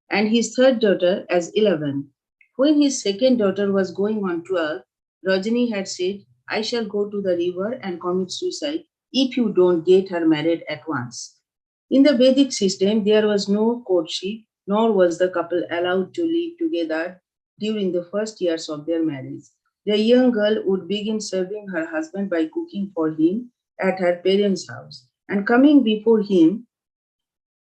and his third daughter as 11. When his second daughter was going on 12, Rajani had said, I shall go to the river and commit suicide if you don't get her married at once. In the Vedic system, there was no courtship, nor was the couple allowed to live together during the first years of their marriage. The young girl would begin serving her husband by cooking for him at her parents' house and coming before him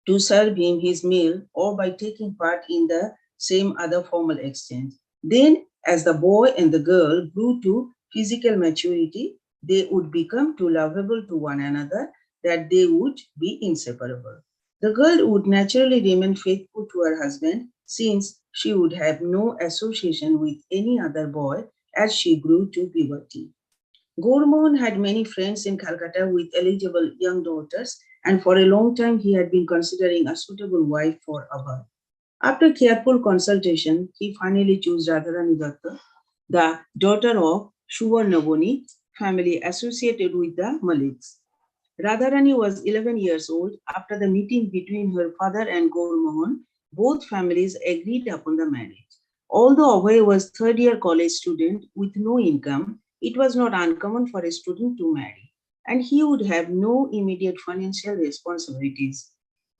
to serve him his meal or by taking part in the same other formal exchange. Then, as the boy and the girl grew to physical maturity, they would become too lovable to one another that they would be inseparable. The girl would naturally remain faithful to her husband since she would have no association with any other boy as she grew to puberty. Gormohan had many friends in Calcutta with eligible young daughters, and for a long time he had been considering a suitable wife for Abha. After careful consultation, he finally chose Radharani Datta, the daughter of Suvarnaboni family associated with the Maliks. Radharani was 11 years old. After the meeting between her father and Gormohan, both families agreed upon the marriage. Although Abhay was third-year college student with no income, it was not uncommon for a student to marry, and he would have no immediate financial responsibilities.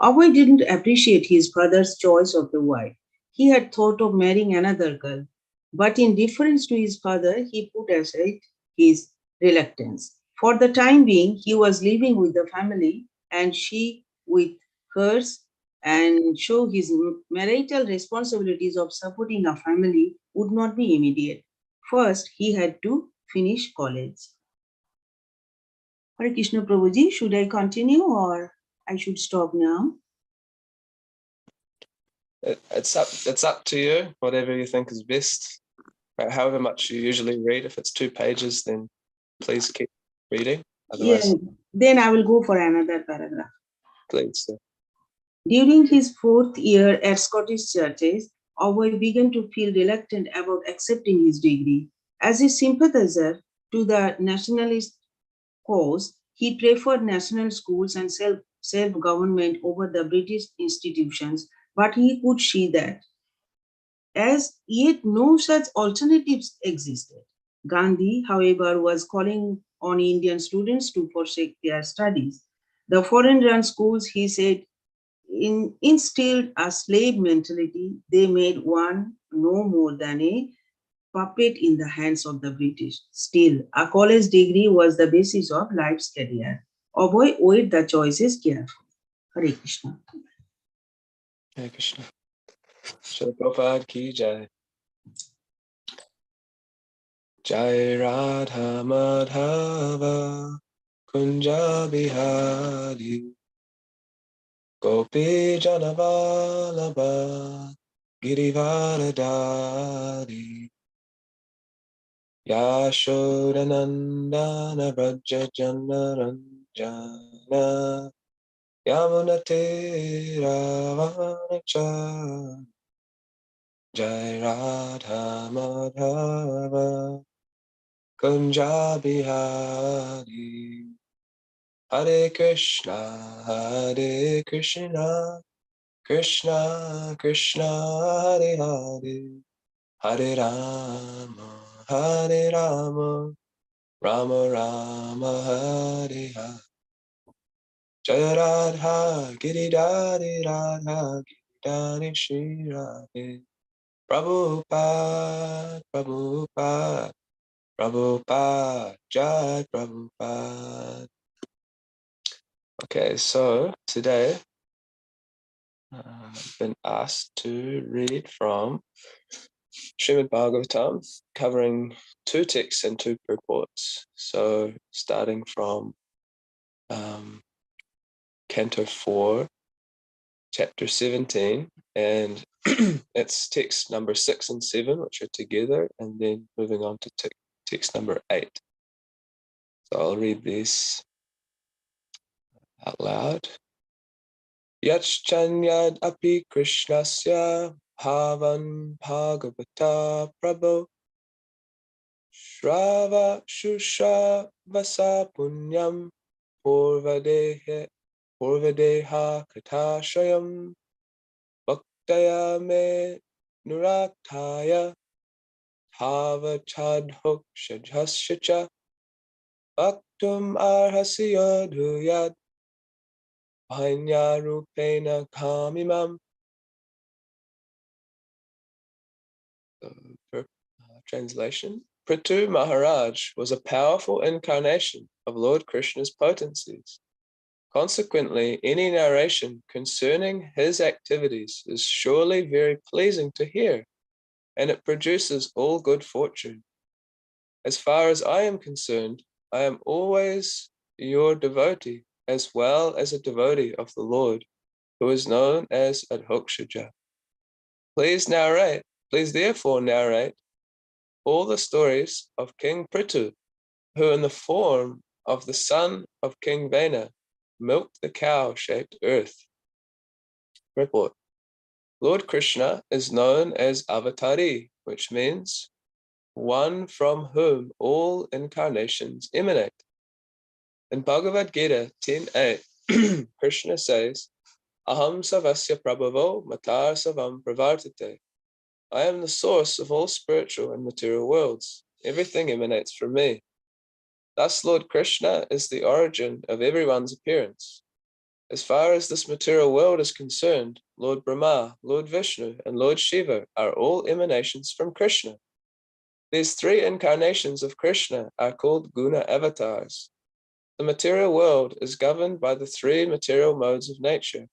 Abhay didn't appreciate his father's choice of the wife. He had thought of marrying another girl, but in deference to his father, he put aside his reluctance. For the time being, he was living with the family and she with hers, and so his marital responsibilities of supporting a family would not be immediate. First, he had to finish college. Hare Krishna Prabhuji, should I continue or I should stop now? It's up to you, whatever you think is best. However much you usually read. If it's 2 pages, then please keep reading. Otherwise, yeah, then I will go for another paragraph. Please. During his fourth year at Scottish churches, Owen began to feel reluctant about accepting his degree. As a sympathizer to the nationalist cause, he preferred national schools and self-government over the British institutions, but he could see that as yet no such alternatives existed. Gandhi, however, was calling on Indian students to forsake their studies. The foreign-run schools, he said, instilled a slave mentality. They made one no more than a puppet in the hands of the British. Still, a college degree was the basis of life's career. Oboy weighed the choices carefully. Hare Krishna. Hare Krishna. Shri Prabhupada ki jai. Jai Radha Madhava Kunja Bihari Gopi Janavalabha Girivardhari Yashodanandana Vraja Janaranjana Yamunate Ravanacha Jai Radha Madhava Kunja Bihari Hare Krishna, Krishna Krishna, Hare Hare, Hare Rama, Rama Rama, Hare Hare. Jaya Radha, Giridhari Radha, Giridhari Shri Radhe. Prabhupada, Prabhupada, Prabhupada, Jai Prabhupada. Okay, so today I've been asked to read from Srimad Bhagavatam, covering 2 texts and 2 purports. So starting from Canto 4, Chapter 17, and it's text number 6 and 7, which are together, and then moving on to text number 8. So I'll read this out loud. Yachchanyad api Krishnasya Bhavan Bhagavata Prabhu Shrava Shusha Vasa Punyam Purvadeha Kathashayam Yuktaya me Nuraktaya Tava Chadhok Shajhasyacha Bhaktum Arhasya Dhuyad Bhanya Rupena Kamimam. Translation. Prithu Maharaj was a powerful incarnation of Lord Krishna's potencies. Consequently, any narration concerning his activities is surely very pleasing to hear, and it produces all good fortune. As far as I am concerned, I am always your devotee, as well as a devotee of the Lord, who is known as Adhokshaja. Please therefore narrate all the stories of King Prithu, who in the form of the son of King Vena milked the cow-shaped earth. Report. Lord Krishna is known as Avatari, which means one from whom all incarnations emanate. In Bhagavad Gita 10.8, Krishna says, Aham savasya prabhavo matar savam pravartate. I am the source of all spiritual and material worlds. Everything emanates from me. Thus, Lord Krishna is the origin of everyone's appearance. As far as this material world is concerned, Lord Brahma, Lord Vishnu, and Lord Shiva are all emanations from Krishna. These three incarnations of Krishna are called guna avatars. The material world is governed by the three material modes of nature,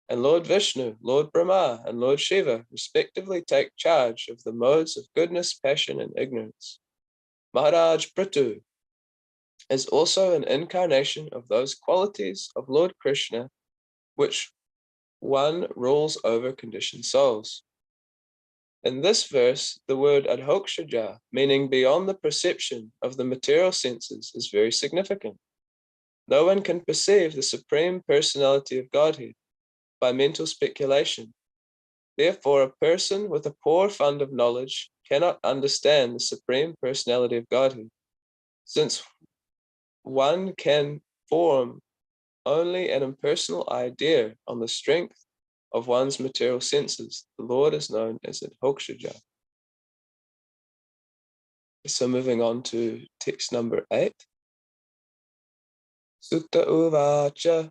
and Lord Vishnu, Lord Brahma, and Lord Shiva respectively take charge of the modes of goodness, passion, and ignorance. Maharaj Prithu is also an incarnation of those qualities of Lord Krishna which one rules over conditioned souls. In this verse, the word adhokshaja, meaning beyond the perception of the material senses, is very significant. No one can perceive the Supreme Personality of Godhead by mental speculation. Therefore, a person with a poor fund of knowledge cannot understand the Supreme Personality of Godhead, since one can form only an impersonal idea on the strength of one's material senses. The Lord is known as Adhokshaja. So moving on to text number 8. Sutta uvacha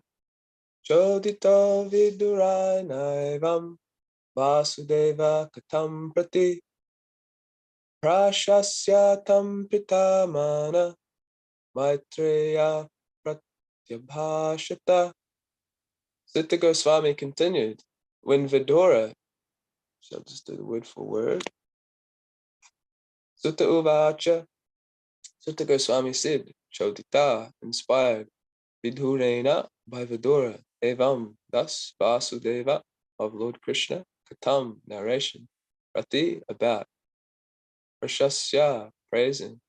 chodito vidurai naivam vasudeva katam prati prashasya tam pitamana maitreya pratyabhashata. Sutta Goswami continued, when Vidura, so I'll just do the word for word. Sutta uvacha, Sutta Goswami said, Chodita, inspired, Vidurena, by Vidura, Evam, thus Vasudeva, of Lord Krishna, Katam, narration, Rati, about, Prashasya, praising,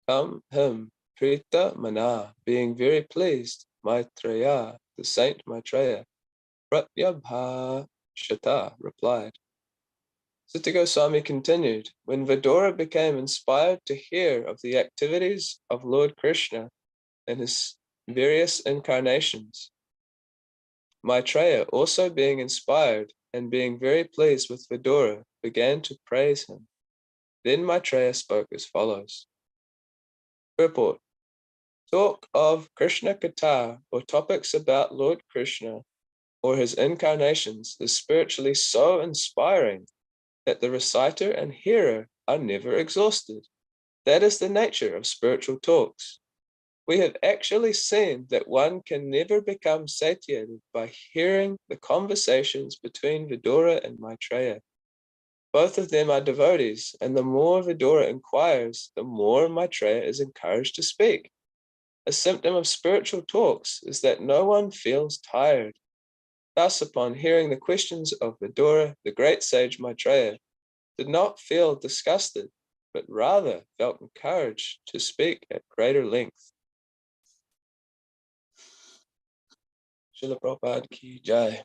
Kam, him, Prita, mana, being very pleased, Maitreya, the saint Maitreya, Pratyabhashata, replied. Sutta Goswami continued, when Vidura became inspired to hear of the activities of Lord Krishna in his various incarnations, Maitreya, also being inspired and being very pleased with Vidura, began to praise him. Then Maitreya spoke as follows. Purport. Talk of Krishna Katha, or topics about Lord Krishna or his incarnations, is spiritually so inspiring that the reciter and hearer are never exhausted. That is the nature of spiritual talks. We have actually seen that one can never become satiated by hearing the conversations between Vidura and Maitreya. Both of them are devotees, and the more Vidura inquires, the more Maitreya is encouraged to speak. A symptom of spiritual talks is that no one feels tired. Thus, upon hearing the questions of Vidura, the great sage Maitreya did not feel disgusted, but rather felt encouraged to speak at greater length. Srila Prabhupada ki jai.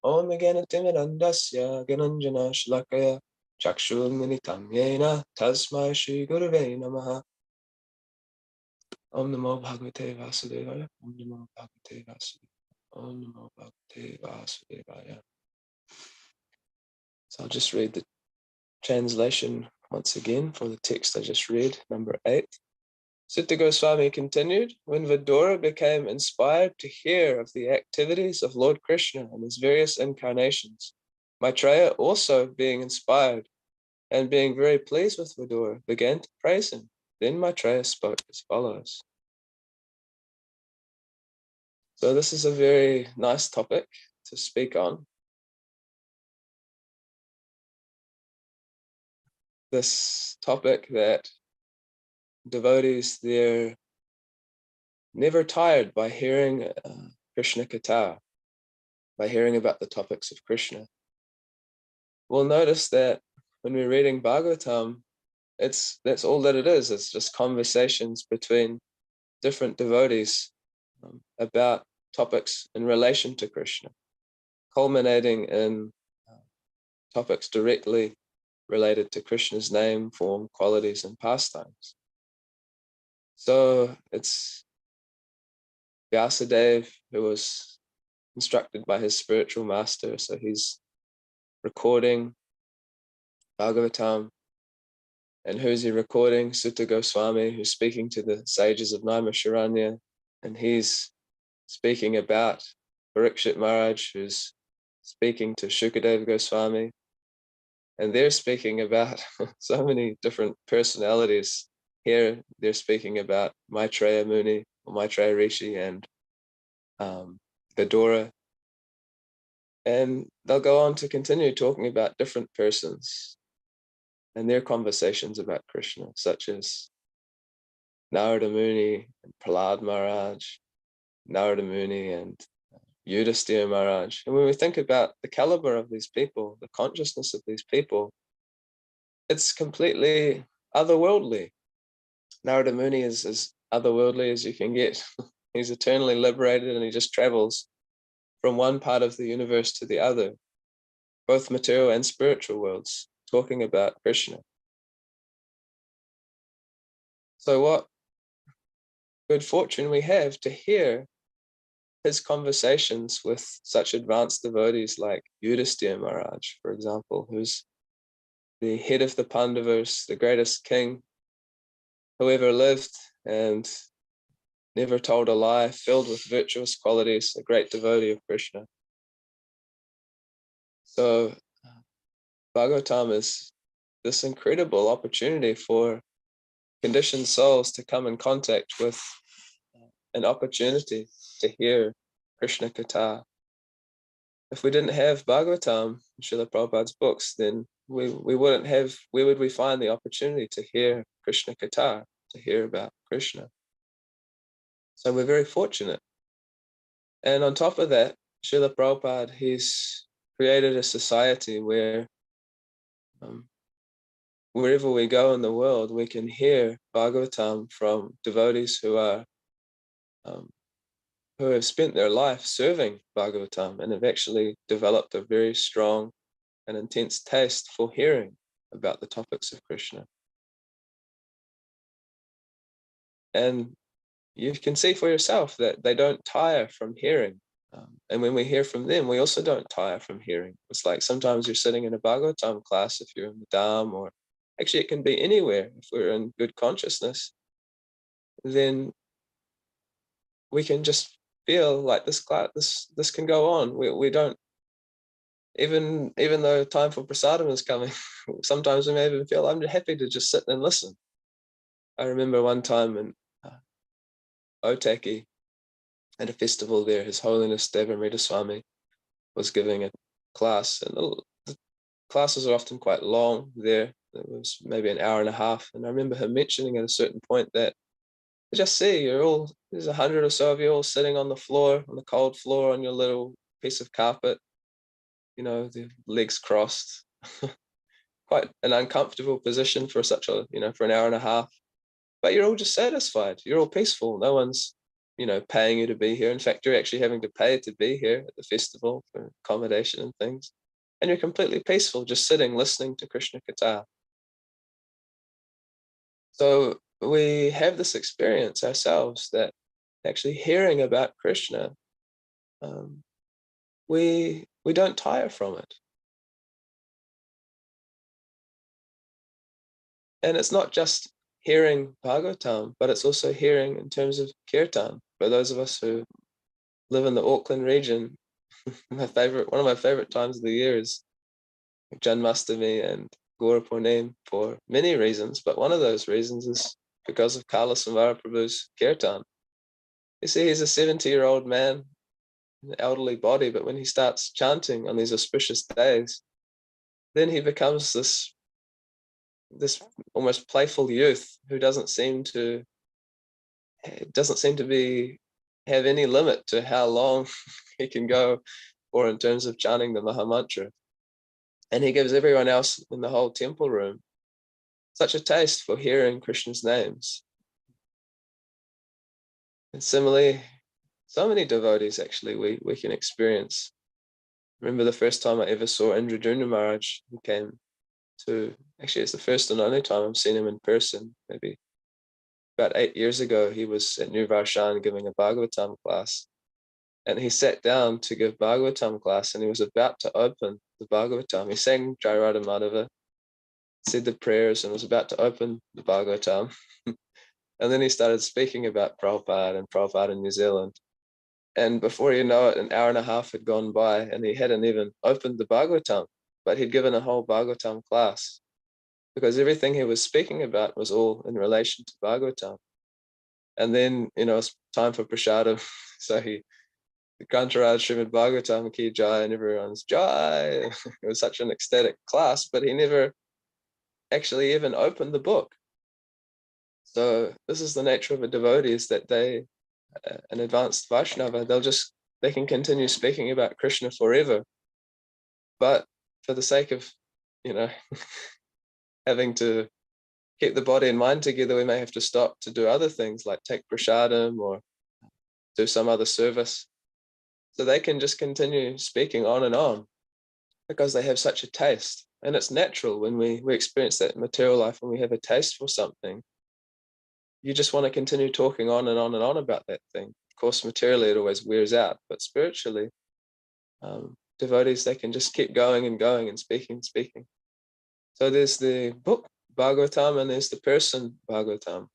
Om Gyanatimirandasya Gyananjana Shlakaya Chakshurmilitam Yena Tasmai Shri Gurave Namaha. Om Namo Bhagavate Vasudevaya. Om Namo Bhagavate Vasudevaya. Om Namo Bhagavate Vasudevaya. So I'll just read the translation once again for the text I just read, number 8. Sutta Goswami continued, when Vidura became inspired to hear of the activities of Lord Krishna and his various incarnations, Maitreya also being inspired and being very pleased with Vidura, began to praise him. Then Maitreya spoke as follows. So this is a very nice topic to speak on. This topic that devotees, they're never tired by hearing Krishna Katha, by hearing about the topics of Krishna. We'll notice that when we're reading Bhagavatam, that's all that it is. It's just conversations between different devotees about topics in relation to Krishna, culminating in topics directly related to Krishna's name, form, qualities, and pastimes. So it's Vyasadeva who was instructed by his spiritual master. So he's recording Bhagavatam. And who's he recording? Sutta Goswami, who's speaking to the sages of Naimisharanya. And he's speaking about Parikshit Maharaj, who's speaking to Shukadeva Goswami. And they're speaking about so many different personalities. Here, they're speaking about Maitreya Muni, or Maitreya Rishi, and Vidura. And they'll go on to continue talking about different persons and their conversations about Krishna, such as Narada Muni and Prahlad Maharaj, Narada Muni and Yudhisthira Maharaj. And when we think about the caliber of these people, the consciousness of these people, it's completely otherworldly. Narada Muni is as otherworldly as you can get. He's eternally liberated and he just travels from one part of the universe to the other, both material and spiritual worlds, talking about Krishna. So what good fortune we have to hear his conversations with such advanced devotees like Yudhisthira Maharaj, for example, who's the head of the Pandavas, the greatest king who ever lived and never told a lie, filled with virtuous qualities, a great devotee of Krishna. So Bhagavatam is this incredible opportunity for conditioned souls to come in contact with an opportunity to hear Krishna Katha. If we didn't have Bhagavatam, Srila Prabhupada's books, then we wouldn't have, where would we find the opportunity to hear Krishna Katha, to hear about Krishna? So we're very fortunate. And on top of that, Srila Prabhupada, he's created a society where wherever we go in the world, we can hear Bhagavatam from devotees who are who have spent their life serving Bhagavatam and have actually developed a very strong and intense taste for hearing about the topics of Krishna. And you can see for yourself that they don't tire from hearing. And when we hear from them, we also don't tire from hearing. It's like sometimes you're sitting in a Bhagavatam class, if you're in the Dham, or actually it can be anywhere. If we're in good consciousness, then we can just feel like this class, this can go on. We don't, even though time for prasadam is coming, sometimes we may even feel, I'm happy to just sit and listen. I remember one time in Otaki, at a festival there, His Holiness Devamrita Swami was giving a class, and the classes are often quite long there. It was maybe an hour and a half. And I remember him mentioning at a certain point that I just see there's 100 or so of you all sitting on the floor, on the cold floor, on your little piece of carpet, the legs crossed, quite an uncomfortable position for such a, for an hour and a half. But you're all just satisfied. You're all peaceful. No one's, paying you to be here. In fact, you're actually having to pay to be here at the festival for accommodation and things. And you're completely peaceful, just sitting, listening to Krishna Katha. So we have this experience ourselves that actually hearing about Krishna, we we don't tire from it. And it's not just hearing Bhagavatam, but it's also hearing in terms of Kirtan. For those of us who live in the Auckland region, one of my favorite times of the year is Janmashtami and Guru Purnima for many reasons, but one of those reasons is because of Kala Samvara Prabhu's Kirtan. You see, he's a 70-year-old man, an elderly body, but when he starts chanting on these auspicious days, then he becomes this almost playful youth who doesn't seem to have any limit to how long he can go for in terms of chanting the Mahamantra. And he gives everyone else in the whole temple room such a taste for hearing Krishna's names. And similarly, so many devotees actually we can experience. Remember the first time I ever saw Indradyumna Maharaj, who came to, actually it's the first and only time I've seen him in person, maybe about 8 years ago. He was at New Varshan giving a Bhagavatam class, and he sat down to give Bhagavatam class, and he was about to open the Bhagavatam. He sang Jai Radha Madhava, said the prayers, and was about to open the Bhagavatam. And then he started speaking about Prabhupada in New Zealand. And before you know it, an hour and a half had gone by, and he hadn't even opened the Bhagavatam, but he'd given a whole Bhagavatam class, because everything he was speaking about was all in relation to Bhagavatam. And then, it's time for prasadam. So the Grantaraj Srimad Bhagavatam ki jai, and everyone's jai. It was such an ecstatic class, but he never actually even opened the book. So this is the nature of a devotee, is that an advanced Vaishnava, they can continue speaking about Krishna forever. But for the sake of, having to keep the body and mind together, we may have to stop to do other things like take prasadam or do some other service. So they can just continue speaking on and on because they have such a taste. And it's natural when we experience that in material life, when we have a taste for something, you just want to continue talking on and on and on about that thing. Of course, materially, it always wears out, but spiritually, devotees, they can just keep going and speaking. So there's the book Bhagavatam and there's the person Bhagavatam.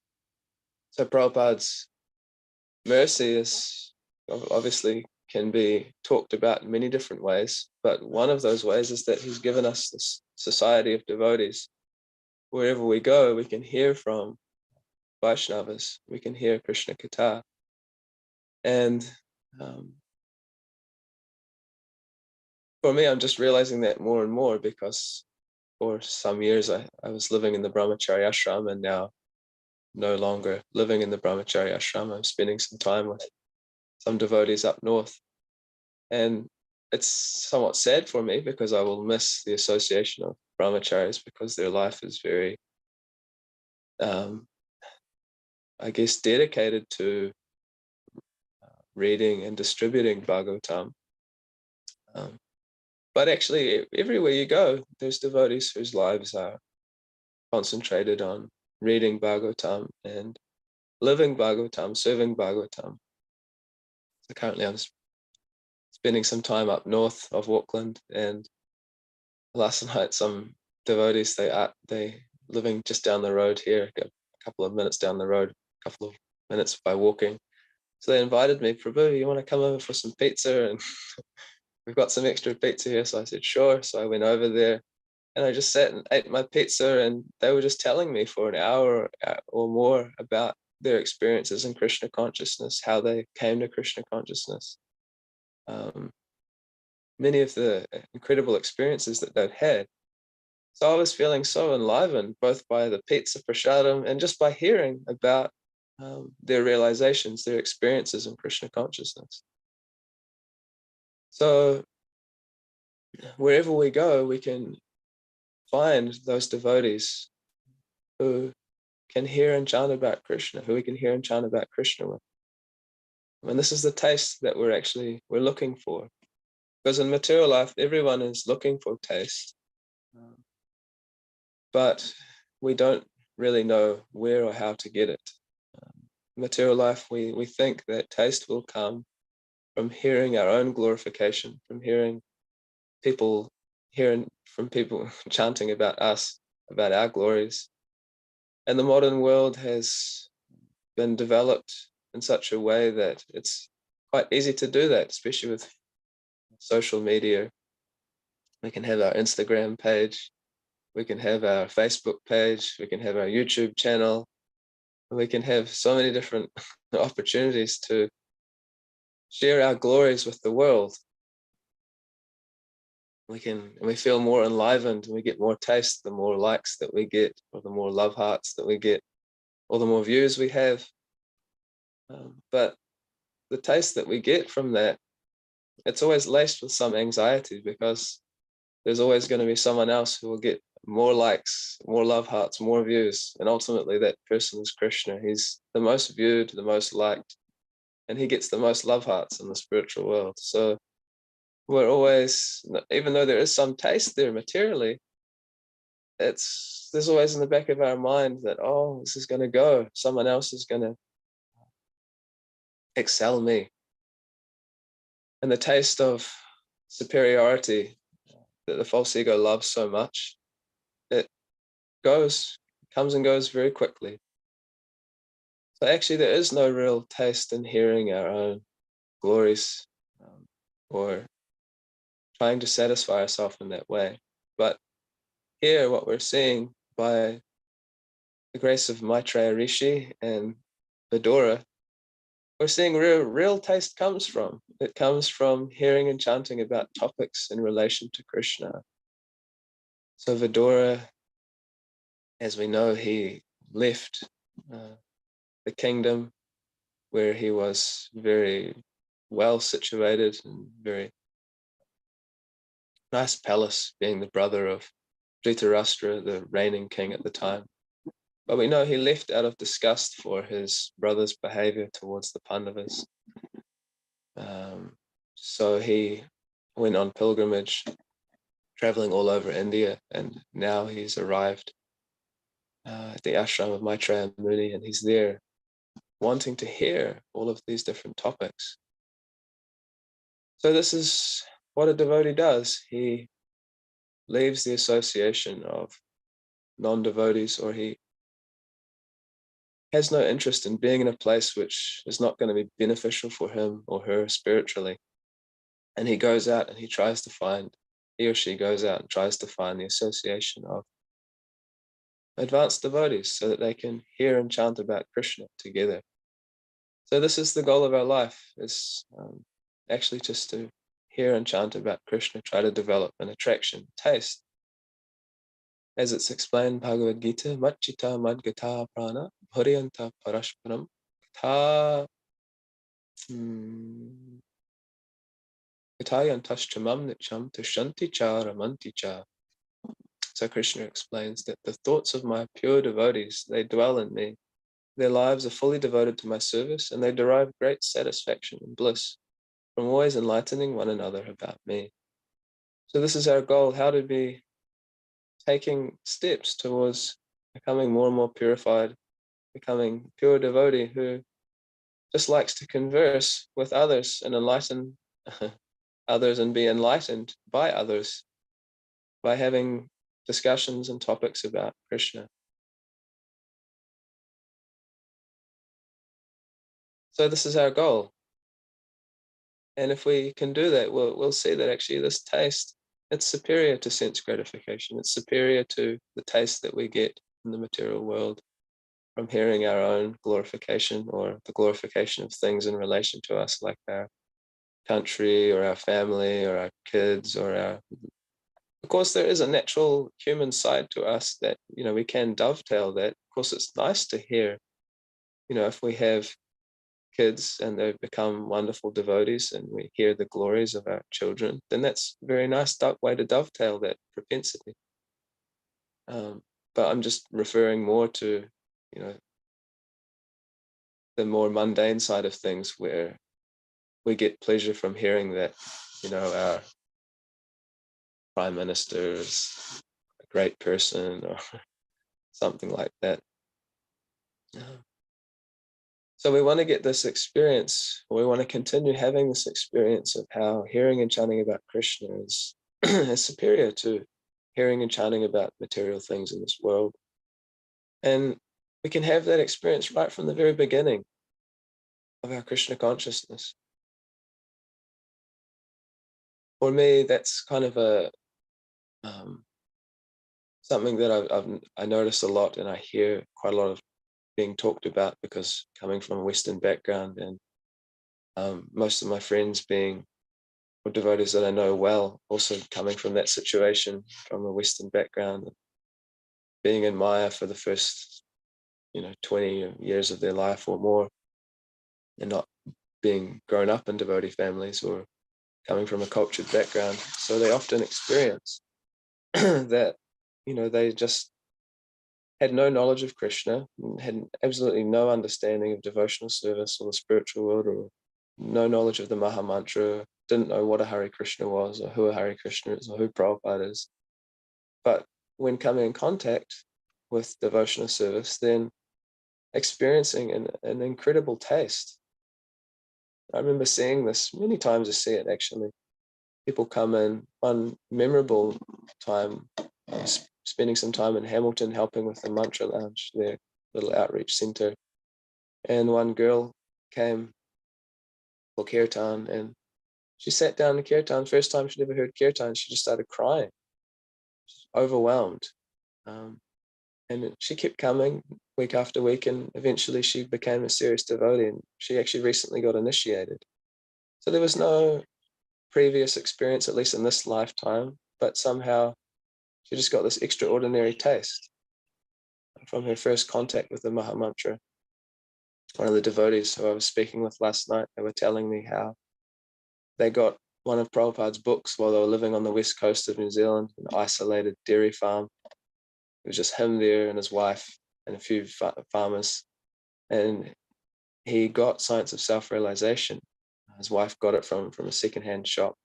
So Prabhupada's mercy is obviously can be talked about in many different ways, but one of those ways is that he's given us this society of devotees. Wherever we go, we can hear from Vaishnavas, we can hear Krishna Katha. And for me, I'm just realizing that more and more, because for some years I was living in the Brahmachari ashram, and now no longer living in the Brahmachari ashram. I'm spending some time with some devotees up north. And it's somewhat sad for me, because I will miss the association of brahmacharis, because their life is very, I guess, dedicated to reading and distributing Bhagavatam. But actually, everywhere you go, there's devotees whose lives are concentrated on reading Bhagavatam and living Bhagavatam, serving Bhagavatam. So currently I'm spending some time up north of Auckland, and last night some devotees, they living just down the road here, a couple of minutes down the road, a couple of minutes by walking. So they invited me, Prabhu, you want to come over for some pizza? And we've got some extra pizza here. So I said, sure. So I went over there and I just sat and ate my pizza, and they were just telling me for an hour or more about their experiences in Krishna consciousness, how they came to Krishna consciousness. Many of the incredible experiences that they've had. So I was feeling so enlivened, both by the pizza prasadam and just by hearing about their realizations, their experiences in Krishna consciousness. So wherever we go, we can find those devotees who can hear and chant about Krishna, who we can hear and chant about Krishna with. And this is the taste that we're looking for. Because in material life, everyone is looking for taste. But we don't really know where or how to get it. Material life, we think that taste will come from hearing our own glorification, from hearing people hearing from people chanting about us, about our glories. And the modern world has been developed in such a way that it's quite easy to do that, especially with social media. We can have our Instagram page, we can have our Facebook page, we can have our YouTube channel, we can have so many different opportunities to share our glories with the world. We feel more enlivened, and we get more taste the more likes that we get, or the more love hearts that we get, or the more views we have. But the taste that we get from that, it's always laced with some anxiety, because there's always going to be someone else who will get more likes, more love hearts, more views. And ultimately that person is Krishna. He's the most viewed, the most liked, and he gets the most love hearts in the spiritual world. So we're always, even though there is some taste there materially, there's always in the back of our mind that, oh, this is going to go. Someone else is going to excel me. And the taste of superiority that the false ego loves so much, it comes and goes very quickly. So actually there is no real taste in hearing our own glories, or trying to satisfy ourselves in that way. But here what we're seeing, by the grace of Maitreya Rishi and Vidura, we're seeing real taste comes from. It comes from hearing and chanting about topics in relation to Krishna. So Vidura, as we know, he left the kingdom where he was very well situated and very nice palace, being the brother of Dhritarashtra, the reigning king at the time. But we know he left out of disgust for his brother's behavior towards the Pandavas. So he went on pilgrimage, traveling all over India, and now he's arrived at the ashram of Maitreya Muni, and he's there wanting to hear all of these different topics. So this is what a devotee does. He leaves the association of non-devotees, or he has no interest in being in a place which is not going to be beneficial for him or her spiritually. And he goes out and he or she goes out and tries to find the association of advanced devotees so that they can hear and chant about Krishna together. So this is the goal of our life, is actually just to hear and chant about Krishna, try to develop an attraction, taste. As it's explained in Bhagavad Gita, Machita Madgata Prana Bharyanta Parashparam Tha Gatayantaschamam Nicham Tushanti Cha Ramanti Cha. So Krishna explains that the thoughts of my pure devotees, they dwell in me. Their lives are fully devoted to my service, and they derive great satisfaction and bliss from always enlightening one another about me. So this is our goal, how to be taking steps towards becoming more and more purified, becoming pure devotee who just likes to converse with others and enlighten others and be enlightened by others by having discussions and topics about Krishna. So this is our goal. And if we can do that, we'll see that actually this taste, it's superior to sense gratification. It's superior to the taste that we get in the material world from hearing our own glorification, or the glorification of things in relation to us, like our country or our family or our kids or our... Of course, there is a natural human side to us that, we can dovetail that. Of course, it's nice to hear, if we have kids and they've become wonderful devotees and we hear the glories of our children, then that's a very nice way to dovetail that propensity. But I'm just referring more to, the more mundane side of things, where we get pleasure from hearing that, our prime minister is a great person or something like that. So we want to get this experience, or we want to continue having this experience of how hearing and chanting about Krishna is is superior to hearing and chanting about material things in this world. And we can have that experience right from the very beginning of our Krishna consciousness. For me, that's kind of a something that I notice a lot, and I hear quite a lot of being talked about, because coming from a Western background, and most of my friends being, or devotees that I know well, also coming from that situation, from a Western background, being in Maya for the first 20 years of their life or more, and not being grown up in devotee families or coming from a cultured background. So they often experience that they just had no knowledge of Krishna, had absolutely no understanding of devotional service or the spiritual world, or no knowledge of the Maha Mantra, didn't know what a Hare Krishna was, or who a Hare Krishna is, or who Prabhupada is. But when coming in contact with devotional service, then experiencing an incredible taste. I remember seeing this many times. I see it actually. People come in. One memorable time, spending some time in Hamilton helping with the Mantra Lounge, their little outreach center. And one girl came for kirtan, and she sat down in kirtan. First time she'd ever heard kirtan, she just started crying, overwhelmed. And she kept coming week after week, and eventually she became a serious devotee, and she actually recently got initiated. So there was no previous experience, at least in this lifetime, but somehow she just got this extraordinary taste from her first contact with the Maha Mantra. One of the devotees who I was speaking with last night, they were telling me how they got one of Prabhupada's books while they were living on the west coast of New Zealand, an isolated dairy farm. It was just him there and his wife and a few farmers. And he got Science of Self-Realization. His wife got it from a secondhand shop.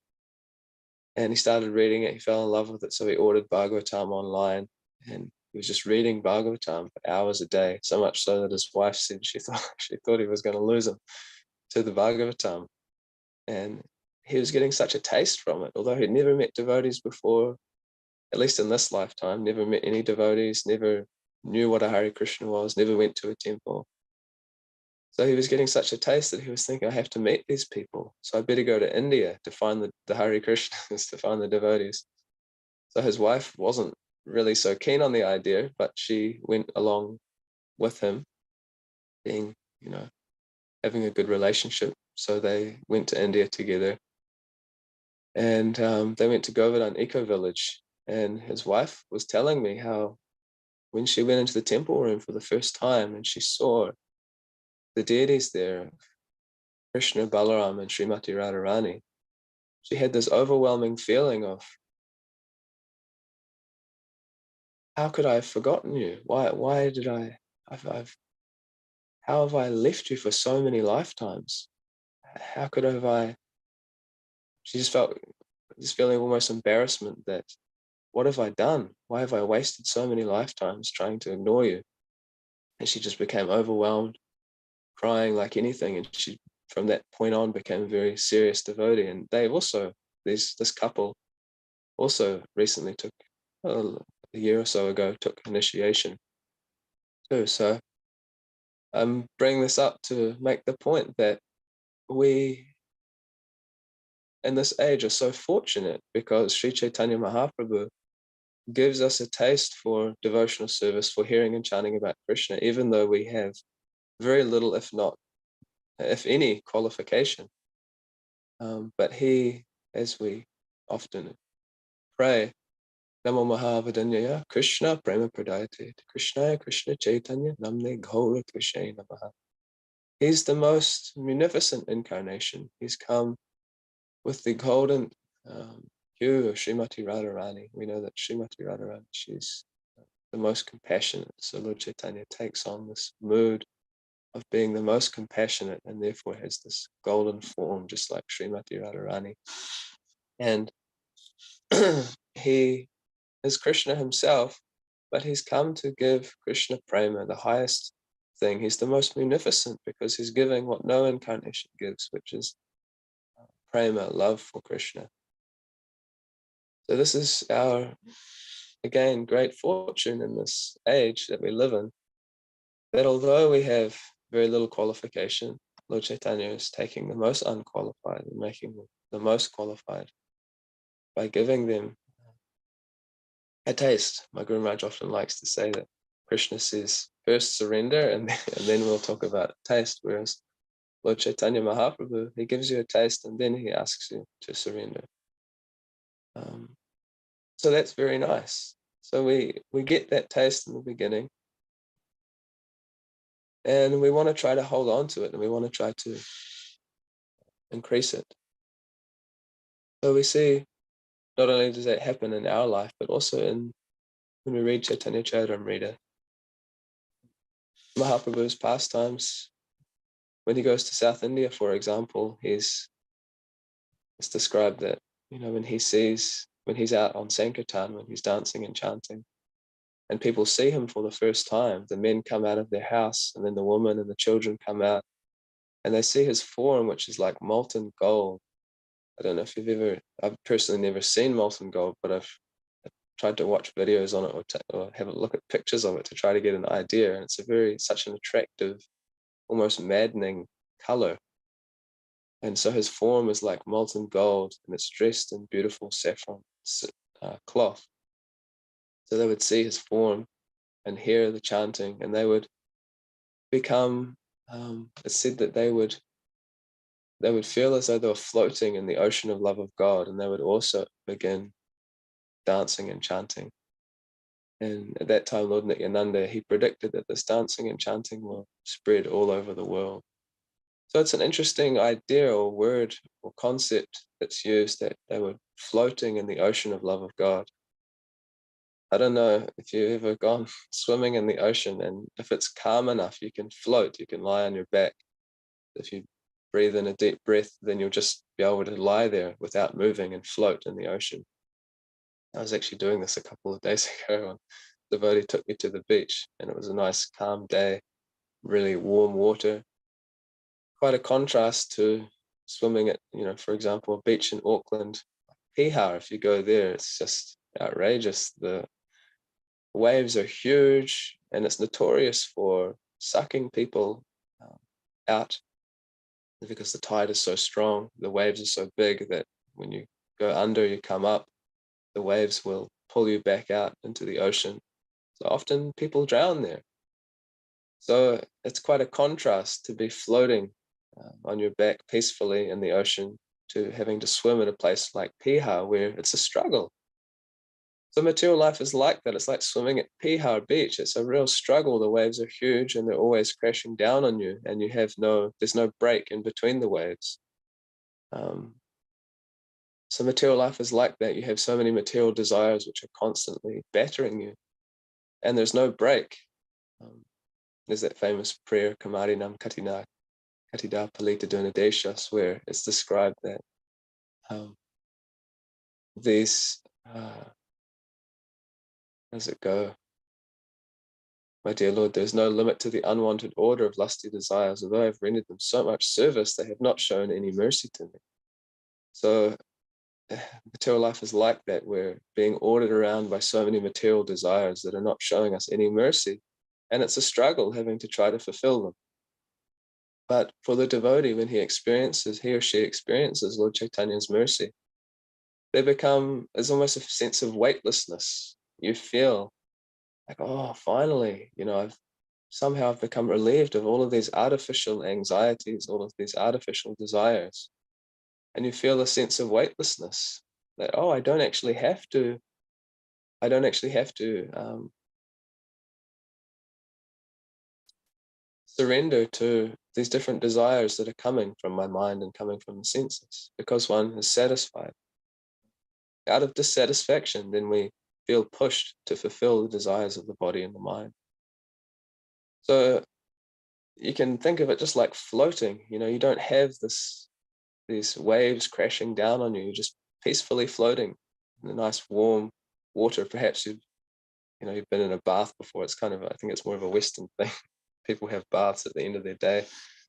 And he started reading it. He fell in love with it. So he ordered Bhagavatam online. And he was just reading Bhagavatam for hours a day, so much so that his wife said she thought he was going to lose him to the Bhagavatam. And he was getting such a taste from it, although he'd never met devotees before, at least in this lifetime, never met any devotees, never knew what a Hare Krishna was, never went to a temple. So he was getting such a taste that he was thinking, I have to meet these people. So I better go to India to find the Hare Krishnas, to find the devotees. So his wife wasn't really so keen on the idea, but she went along with him, being, having a good relationship. So they went to India together, and they went to Govardhan Eco Village. And his wife was telling me how when she went into the temple room for the first time and she saw the deities there, Krishna, Balaram, and Srimati Radharani, she had this overwhelming feeling of, how could I have forgotten you? Why did how have I left you for so many lifetimes? How could have I? She just felt this feeling of almost embarrassment that, what have I done? Why have I wasted so many lifetimes trying to ignore you? And she just became overwhelmed, crying like anything. And she, from that point on, became a very serious devotee. And they also, this couple also recently took, a year or so ago, took initiation too. So I'm bringing this up to make the point that we, in this age, are so fortunate because Sri Chaitanya Mahaprabhu gives us a taste for devotional service, for hearing and chanting about Krishna, even though we have very little, if any, qualification. But he, as we often pray, Namo Mahavadanyaya Krishna Prema Pradayate Krishnaya Krishna Chaitanya Namne Gaura Krishnaya Namaha. He's the most munificent incarnation. He's come with the golden hue of Srimati Radharani. We know that Srimati Radharani, she's the most compassionate. So Lord Chaitanya takes on this mood of being the most compassionate, and therefore has this golden form, just like Srimati Radharani. And he is Krishna himself, but he's come to give Krishna Prema, the highest thing. He's the most munificent because he's giving what no incarnation gives, which is Prema, love for Krishna. So this is our, again, great fortune in this age that we live in, that although we have very little qualification, Lord Chaitanya is taking the most unqualified and making them the most qualified by giving them a taste. My Guru Maharaj often likes to say that Krishna says, first surrender, and then we'll talk about taste, whereas Lord Chaitanya Mahaprabhu, he gives you a taste and then he asks you to surrender. So that's very nice. So we get that taste in the beginning, and we want to try to hold on to it, and we want to try to increase it. So we see not only does that happen in our life, but also in when we read Chaitanya Charitamrita, Mahaprabhu's pastimes. When he goes to South India, for example, it's described that, when he's out on Sankirtan, when he's dancing and chanting, and people see him for the first time, the men come out of their house, and then the women and the children come out, and they see his form, which is like molten gold. I don't know if I've personally never seen molten gold, but I've tried to watch videos on it or have a look at pictures of it to try to get an idea. And it's such an attractive, almost maddening color. And so his form is like molten gold, and it's dressed in beautiful saffron cloth. So they would see his form and hear the chanting, and they would become, it's said that they would feel as though they were floating in the ocean of love of God, and they would also begin dancing and chanting. And at that time, Lord Nityananda, he predicted that this dancing and chanting will spread all over the world. So it's an interesting idea or word or concept that's used, that they were floating in the ocean of love of God. I don't know if you've ever gone swimming in the ocean, and if it's calm enough, you can float, you can lie on your back. If you breathe in a deep breath, then you'll just be able to lie there without moving and float in the ocean. I was actually doing this a couple of days ago, and the devotee took me to the beach, and it was a nice calm day, really warm water. Quite a contrast to swimming at, for example, a beach in Auckland, Piha. If you go there, it's just outrageous. The waves are huge, and it's notorious for sucking people out, because the tide is so strong. The waves are so big that when you go under, you come up, the waves will pull you back out into the ocean. So often people drown there. So it's quite a contrast to be floating on your back peacefully in the ocean, to having to swim at a place like Piha, where it's a struggle. So material life is like that. It's like swimming at Piha Beach. It's a real struggle. The waves are huge, and they're always crashing down on you, and there's no break in between the waves. So material life is like that. You have so many material desires which are constantly battering you, and there's no break. There's that famous prayer, Kamari Nam Katida Palita Durnadeshas, where it's described that these, how does it go? My dear Lord, there is no limit to the unwanted order of lusty desires. Although I have rendered them so much service, they have not shown any mercy to me. So material life is like that. We're being ordered around by so many material desires that are not showing us any mercy. And it's a struggle having to try to fulfill them. But for the devotee, when he or she experiences Lord Chaitanya's mercy, there's almost a sense of weightlessness. You feel like, oh, finally, I've become relieved of all of these artificial anxieties, all of these artificial desires. And you feel a sense of weightlessness, that, oh, I don't actually have to surrender to these different desires that are coming from my mind and coming from the senses, because one is satisfied. Out of dissatisfaction, then we feel pushed to fulfill the desires of the body and the mind. So you can think of it just like floating. You don't have these waves crashing down on you. You're just peacefully floating in the nice warm water. Perhaps you've been in a bath before. It's I think it's more of a Western thing. People have baths at the end of their day.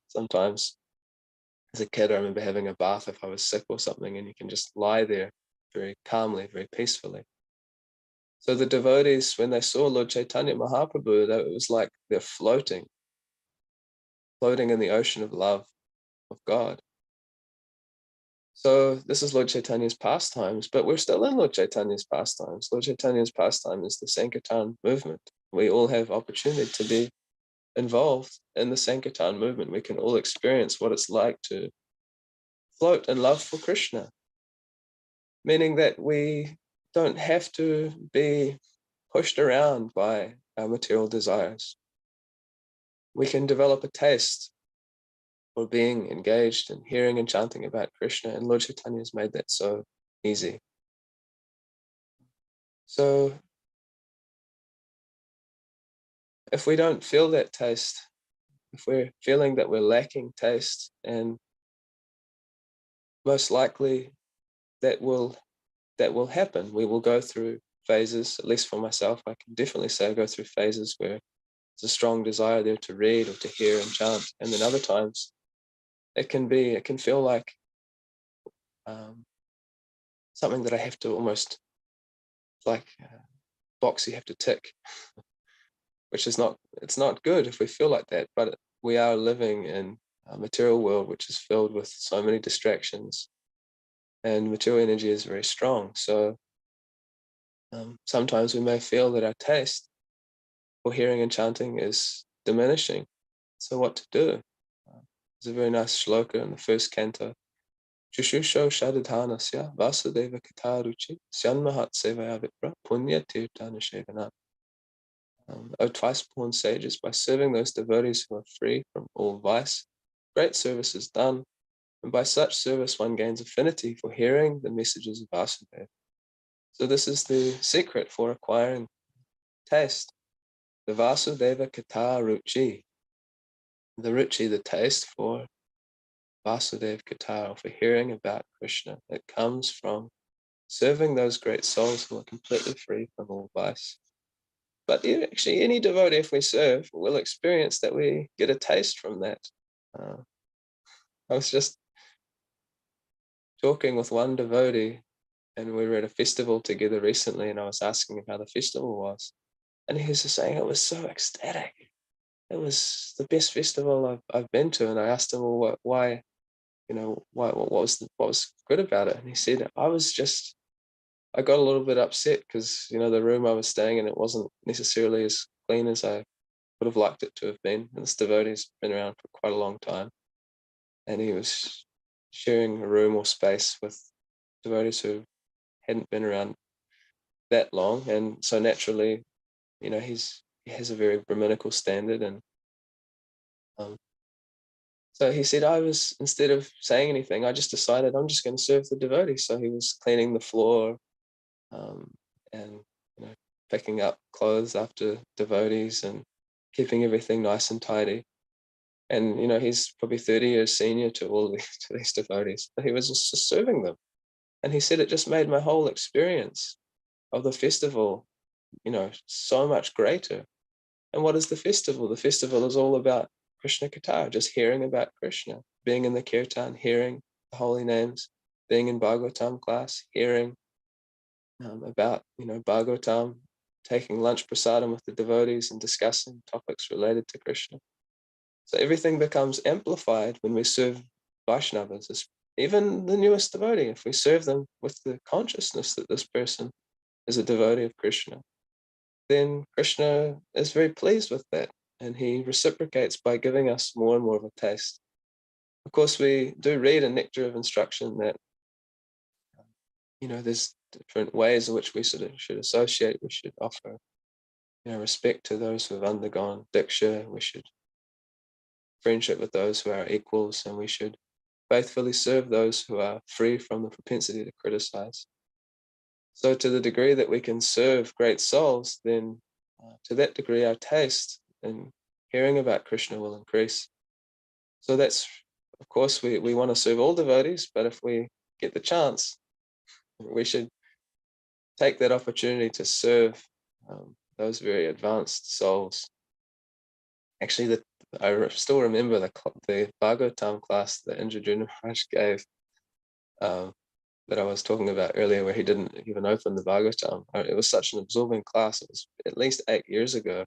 Sometimes as a kid, I remember having a bath if I was sick or something, and you can just lie there very calmly, very peacefully. So the devotees, when they saw Lord Chaitanya Mahaprabhu, it was like they're floating in the ocean of love of God. So this is Lord Chaitanya's pastimes, but we're still in Lord Chaitanya's pastimes. Lord Chaitanya's pastime is the Sankirtan movement. We all have opportunity to be involved in the Sankirtan movement. We can all experience what it's like to float in love for Krishna, meaning that we don't have to be pushed around by our material desires. We can develop a taste for being engaged in hearing and chanting about Krishna, and Lord Chaitanya has made that so easy. So if we don't feel that taste, if we're feeling that we're lacking taste, and most likely that will happen. We will go through phases, at least for myself, I can definitely say I go through phases where there's a strong desire there to read or to hear and chant. And then other times it can feel like something that I have to almost, like a box you have to tick, which is it's not good if we feel like that, but we are living in a material world which is filled with so many distractions, and material energy is very strong. So sometimes we may feel that our taste for hearing and chanting is diminishing. So what to do? There's a very nice shloka in the first canto. Chushusho shadadhanasya vasudeva kataruchi syanmahat sevaya vipra punya tirtana shevanat. O twice-born sages, by serving those devotees who are free from all vice, great service is done, and by such service one gains affinity for hearing the messages of Vasudeva. So this is the secret for acquiring taste. The Vasudeva Kata Ruchi, the ruchi, the taste for Vasudeva Kata, for hearing about Krishna, it comes from serving those great souls who are completely free from all vice. But actually, any devotee, if we serve, will experience that we get a taste from that. I was just talking with one devotee, and we were at a festival together recently, and I was asking him how the festival was. And he was just saying it was so ecstatic. It was the best festival I've been to. And I asked him, well, why, what was good about it? And he said, I got a little bit upset because, the room I was staying in, it wasn't necessarily as clean as I would have liked it to have been. And this devotee's been around for quite a long time. And he was sharing a room or space with devotees who hadn't been around that long. And so naturally, he has a very Brahminical standard. And so he said, instead of saying anything, I just decided I'm just going to serve the devotees. So he was cleaning the floor, and picking up clothes after devotees and keeping everything nice and tidy. And he's probably 30 years senior to all these devotees, but he was just serving them. And he said it just made my whole experience of the festival, so much greater. And what is the festival? The festival is all about Krishna Katha, just hearing about Krishna, being in the kirtan, hearing the holy names, being in Bhagavatam class, hearing about Bhagavatam, taking lunch prasadam with the devotees and discussing topics related to Krishna. So everything becomes amplified when we serve Vaishnavas, even the newest devotee. If we serve them with the consciousness that this person is a devotee of Krishna, then Krishna is very pleased with that, and he reciprocates by giving us more and more of a taste. Of course, we do read in Nectar of Instruction that there's different ways in which we should associate. We should offer respect to those who have undergone diksha. We should friendship with those who are equals, and we should faithfully serve those who are free from the propensity to criticize. So to the degree that we can serve great souls, then to that degree our taste in hearing about Krishna will increase. So that's, of course, we want to serve all devotees, but if we get the chance, we should take that opportunity to serve those very advanced souls. Actually, I still remember the Bhagavatam class that Indradyumna Maharaj gave. that I was talking about earlier, where he didn't even open the Bhagavatam. It was such an absorbing class. It was at least 8 years ago,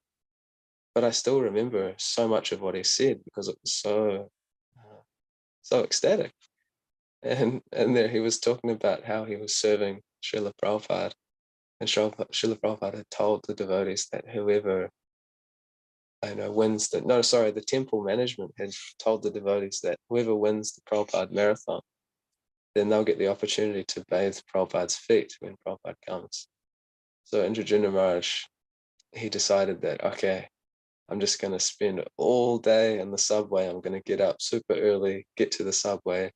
but I still remember so much of what he said because it was so ecstatic. And there he was talking about how he was serving Srila Prabhupada, and Srila Prabhupada had told the devotees that whoever wins the temple management had told the devotees that whoever wins the Prabhupada marathon, then they'll get the opportunity to bathe Prabhupada's feet when Prabhupada comes. So Indrajuna Maharaj, he decided that, okay, I'm just going to spend all day in the subway. I'm going to get up super early, get to the subway,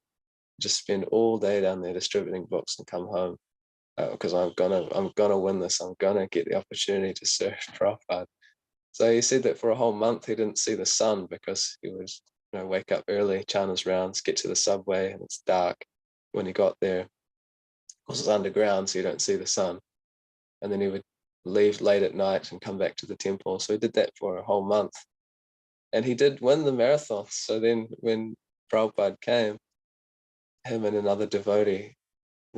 just spend all day down there distributing books and come home, because I'm gonna win this. I'm gonna get the opportunity to serve Prabhupada. So he said that for a whole month he didn't see the sun because he would wake up early, chant his rounds, get to the subway, and it's dark. When he got there, of course it's underground, so you don't see the sun. And then he would leave late at night and come back to the temple. So he did that for a whole month. And he did win the marathon. So then when Prabhupada came, him and another devotee,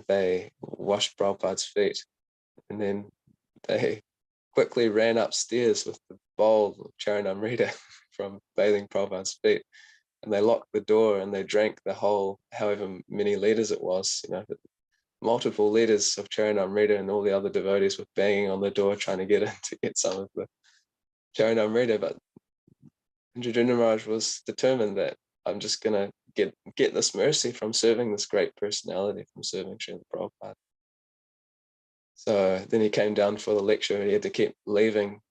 they washed Prabhupada's feet. And then they quickly ran upstairs with the bowl of Charanamrita from bathing Prabhupada's feet. And they locked the door and they drank the whole, however many liters it was, multiple liters of Charanamrita, and all the other devotees were banging on the door trying to get in to get some of the Charanamrita. But Indrajuna Maharaj was determined that I'm just going to get this mercy from serving this great personality, from serving Srila Prabhupada. So then he came down for the lecture and he had to keep leaving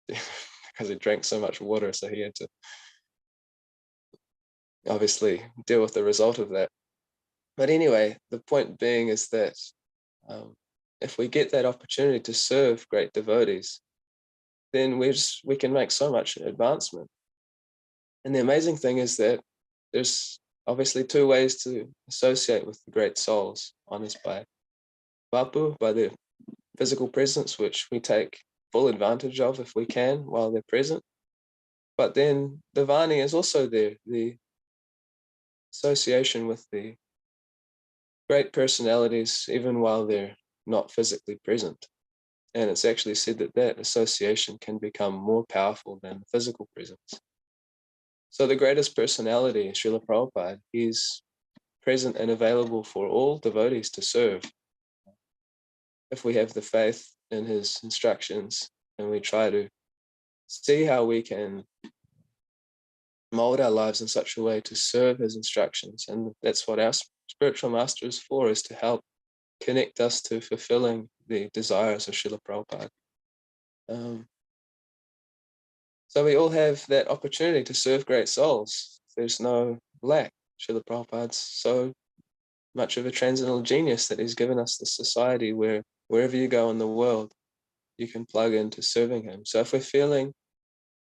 because he drank so much water. So he had to obviously deal with the result of that. But anyway, the point being is that if we get that opportunity to serve great devotees, then we can make so much advancement. And the amazing thing is that there's obviously two ways to associate with the great souls. One is by Vapu, by their physical presence, which we take full advantage of if we can while they're present. But then the Vani is also there, the association with the great personalities, even while they're not physically present. And it's actually said that that association can become more powerful than the physical presence. So the greatest personality, Srila Prabhupada, is present and available for all devotees to serve. If we have the faith in his instructions and we try to see how we can mold our lives in such a way to serve his instructions. And that's what our spiritual master is for, is to help connect us to fulfilling the desires of Srila Prabhupada. So we all have that opportunity to serve great souls. There's no lack. Srila Prabhupada's so much of a transcendental genius that he's given us the society where wherever you go in the world, you can plug into serving him. So if we're feeling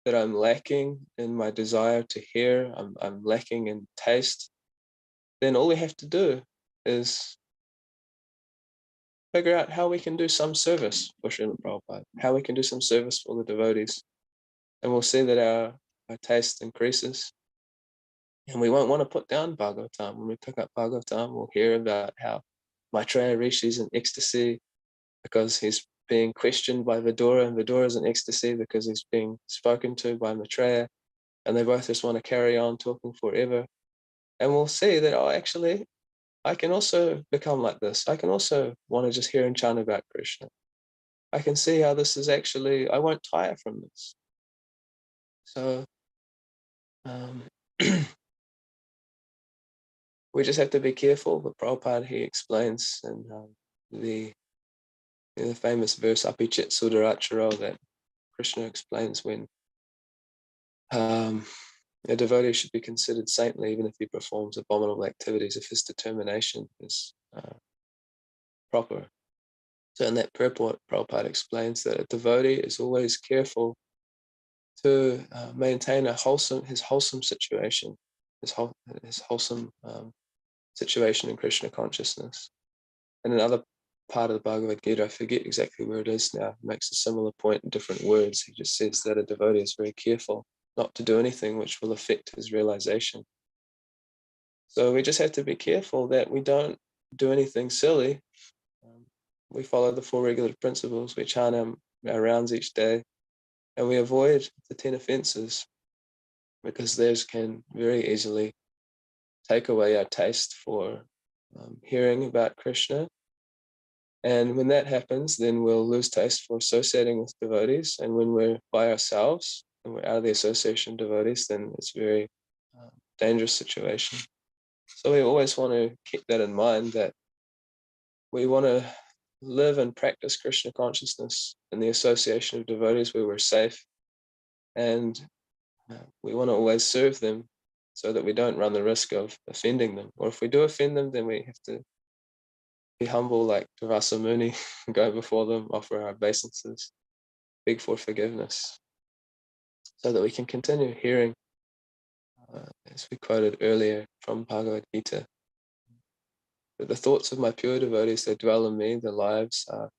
that I'm lacking in my desire to hear, I'm lacking in taste, then all we have to do is figure out how we can do some service for Srila Prabhupada, how we can do some service for the devotees. And we'll see that our taste increases. And we won't want to put down Bhagavatam. When we pick up Bhagavatam, we'll hear about how Maitreya Rishi is in ecstasy because he's being questioned by Vidura, and Vidura is in ecstasy because he's being spoken to by Maitreya, and they both just want to carry on talking forever. And we'll see that, actually, I can also become like this. I can also want to just hear and chant about Krishna. I can see how this is actually, I won't tire from this. So we just have to be careful. But Prabhupada, he explains in the famous verse Apichet Sudaracharo that Krishna explains when a devotee should be considered saintly even if he performs abominable activities if his determination is proper. So in that purport, Prabhupada explains that a devotee is always careful to maintain his wholesome situation, his wholesome situation in Krishna consciousness. And another part of the Bhagavad Gita, I forget exactly where it is now, makes a similar point in different words. He just says that a devotee is very careful not to do anything which will affect his realization. So we just have to be careful that we don't do anything silly. We follow the 4 regular principles. We chant our rounds each day, and we avoid the 10 offenses, because those can very easily take away our taste for hearing about Krishna. And when that happens, then we'll lose taste for associating with devotees. And when we're by ourselves and we're out of the association of devotees, then it's a very dangerous situation. So we always want to keep that in mind, that we want to live and practice Krishna consciousness in the association of devotees where we're safe. And we want to always serve them so that we don't run the risk of offending them. Or if we do offend them, then we have to be humble like Vasa Muni, go before them, offer our obeisances, beg for forgiveness, so that we can continue hearing, as we quoted earlier from Bhagavad Gita, that the thoughts of my pure devotees, they dwell in me, their lives are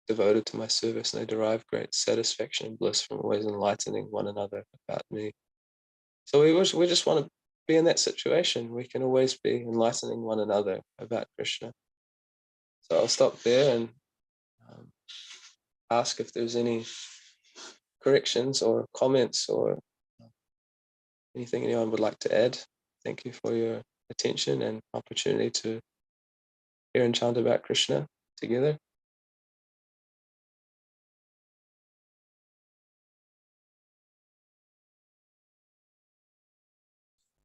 devoted to my service, and they derive great satisfaction and bliss from always enlightening one another about me. So we just want to be in that situation. We can always be enlightening one another about Krishna. So I'll stop there and ask if there's any corrections or comments or anything anyone would like to add. Thank you for your attention and opportunity to hear and chant about Krishna together.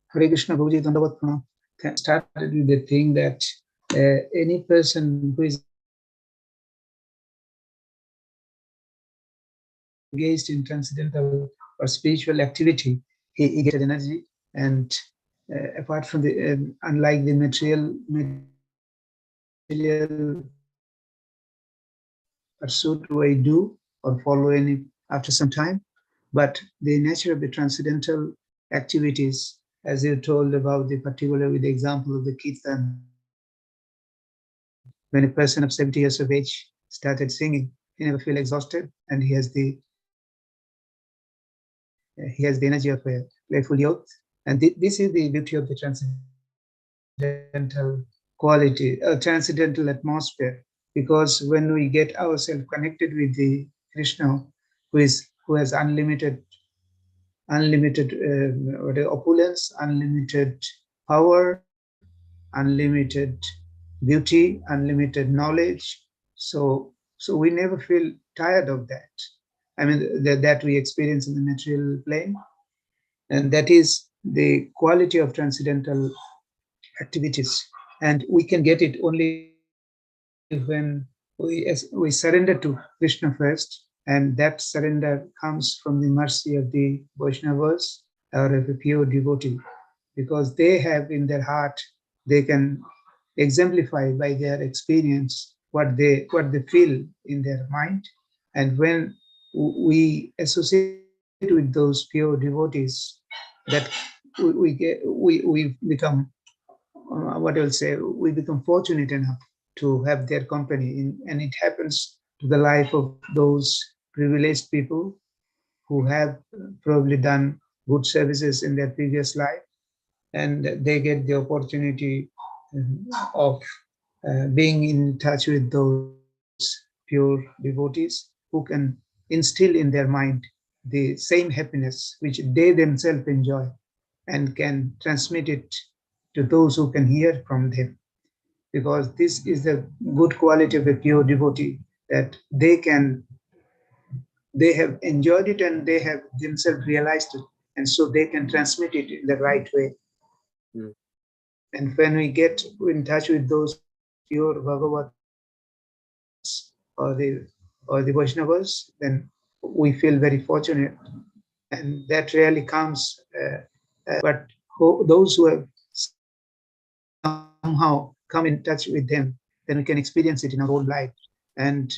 Hare Krishna, Prabhuji, Dandavat Pranam. Started with the thing that any person who is engaged in transcendental or spiritual activity, he gets energy. And apart from the, unlike the material pursuit we do or follow any after some time, but the nature of the transcendental activities, as you told about the particular with the example of the kirtan, when a person of 70 years of age started singing, he never feel exhausted, and he has the energy of a playful youth. And this is the beauty of the transcendental quality, transcendental atmosphere, because when we get ourselves connected with the Krishna, who has unlimited opulence, unlimited power, unlimited beauty, unlimited knowledge. So we never feel tired of that. I mean, that we experience in the material plane. And that is the quality of transcendental activities. And we can get it only when we surrender to Krishna first. And that surrender comes from the mercy of the Vaishnavas or of a pure devotee, because they have in their heart, they can exemplify by their experience what they feel in their mind. And when we associate with those pure devotees, that we become what I will say, we become fortunate enough to have their company. And it happens to the life of those privileged people who have probably done good services in their previous life, and they get the opportunity of being in touch with those pure devotees who can instill in their mind the same happiness which they themselves enjoy, and can transmit it to those who can hear from them. Because this is the good quality of a pure devotee, that they have enjoyed it and they have themselves realized it, and so they can transmit it in the right way. Mm. And when we get in touch with those pure Bhagavats or the Vaishnavas, then we feel very fortunate, and that really comes. But those who have somehow come in touch with them, then we can experience it in our own life. And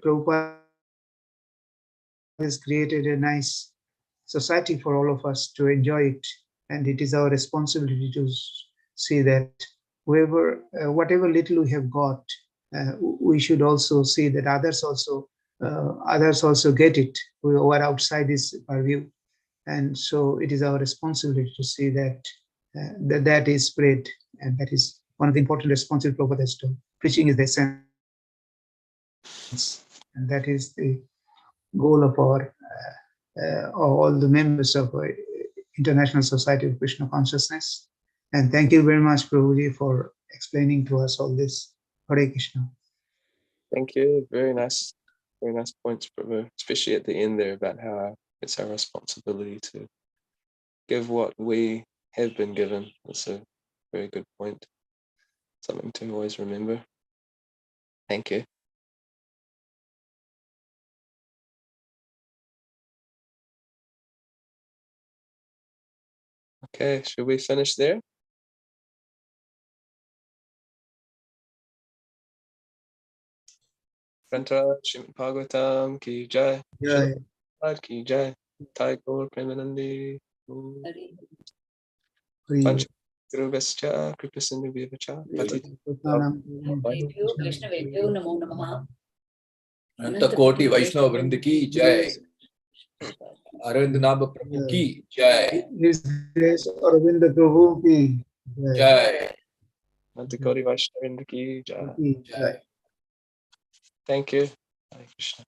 Prabhupada has created a nice society for all of us to enjoy it, and it is our responsibility to see that whoever, whatever little we have got, we should also see that others also get it, who are outside this purview. And so it is our responsibility to see that that is spread, and that is one of the important responsibilities Prabhupada has told. Preaching is the essence, and that is the goal of our all the members of International Society of Krishna Consciousness. And thank you very much, Prabhuji, for explaining to us all this. Hare Krishna. Thank you. Very nice points, Prabhu, especially at the end there about how it's our responsibility to give what we have been given. That's a very good point. Something to always remember. Thank you. Okay, should we finish there? Grantha Srimad Bhagavatam ki jai. Jai. Srila ki jai. Thai Gaur Premanandi. Hare. Guruvascha Kripasindu Vivacha Pati. कृष्णवेभ्यो नमो नमः। अनंत कोटि वैष्णव वृंद की जय। अरविंद नाभ प्रभु की जय। His Grace Aravinda Prabhu ki जय। Antakoti Vaishnavendra ki jai. jai. Thank you. Hare Krishna.